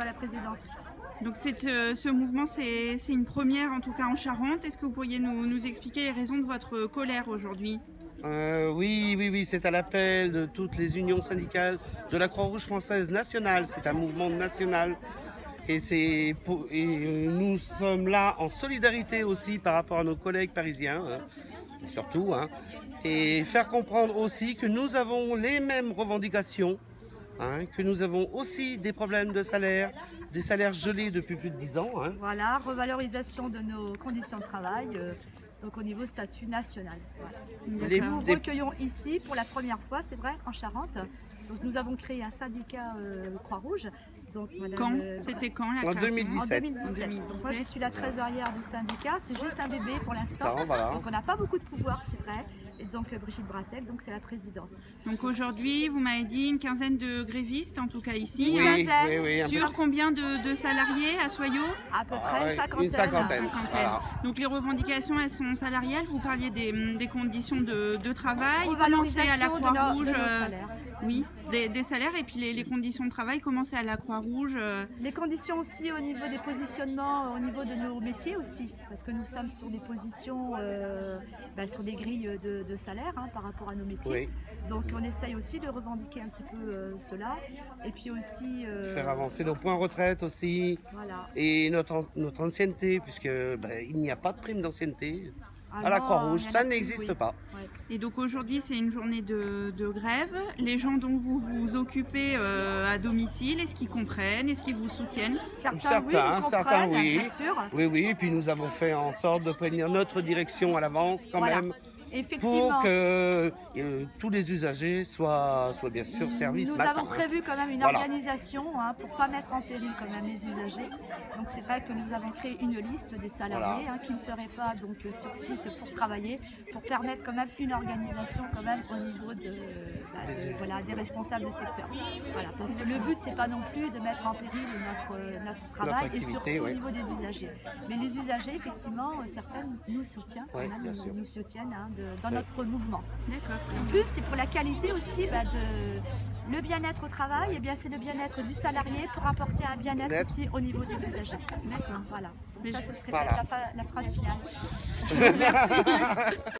la présidente. Donc ce mouvement, c'est une première en tout cas en Charente. Est-ce que vous pourriez nous expliquer les raisons de votre colère aujourd'hui? Oui, c'est à l'appel de toutes les unions syndicales de la Croix-Rouge française nationale. C'est un mouvement national et nous sommes là en solidarité aussi par rapport à nos collègues parisiens, surtout, et faire comprendre aussi que nous avons les mêmes revendications, que nous avons aussi des problèmes de salaire, des salaires gelés depuis plus de 10 ans. Voilà, revalorisation de nos conditions de travail. Donc au niveau statut national. Voilà. Nous recueillons ici pour la première fois, c'est vrai, en Charente. Donc nous avons créé un syndicat Croix-Rouge. C'était quand la En création? 2017. En 2017. Donc moi je suis la trésorière du syndicat, c'est juste un bébé pour l'instant. Voilà. Donc on n'a pas beaucoup de pouvoir, c'est vrai. Et donc Brigitte Bratel, donc c'est la présidente. Donc aujourd'hui, vous m'avez dit une quinzaine de grévistes, en tout cas ici. Oui, sur combien de salariés à Soyaux? À peu près une cinquantaine. Voilà. Donc les revendications, elles sont salariales. Vous parliez des conditions de travail. Revalorisation à la Croix-Rouge. De nos salaires. Oui, des salaires et puis les conditions de travail, comment c'est à la Croix-Rouge? Les conditions aussi au niveau des positionnements, au niveau de nos métiers aussi, parce que nous sommes sur des positions, sur des grilles de salaire par rapport à nos métiers. Oui. Donc on essaye aussi de revendiquer un petit peu cela, et puis aussi... faire avancer nos points retraite aussi, voilà. Et notre ancienneté, puisque il n'y a pas de prime d'ancienneté. À la Croix-Rouge, ça n'existe pas. Ouais. Et donc aujourd'hui, c'est une journée de grève. Les gens dont vous vous occupez à domicile, est-ce qu'ils comprennent? Est-ce qu'ils vous soutiennent? Certains oui. Bien sûr. Oui, et puis nous avons fait en sorte de prévenir notre direction à l'avance quand même. Pour que tous les usagers soient bien sûr servis ce matin. Nous avons prévu quand même une organisation pour ne pas mettre en péril quand même les usagers. Donc c'est vrai que nous avons créé une liste des salariés qui ne seraient pas donc sur site pour travailler, pour permettre quand même une organisation quand même au niveau des responsables de secteur. Voilà, parce que le but c'est pas non plus de mettre en péril notre travail et surtout au niveau des usagers. Mais les usagers effectivement certains nous soutiennent, nous soutiennent dans notre mouvement. En plus, c'est pour la qualité aussi le bien-être au travail, c'est le bien-être du salarié pour apporter un bien-être aussi au niveau des usagers. D'accord, voilà. Donc ça, ce serait peut-être la phrase finale. Merci.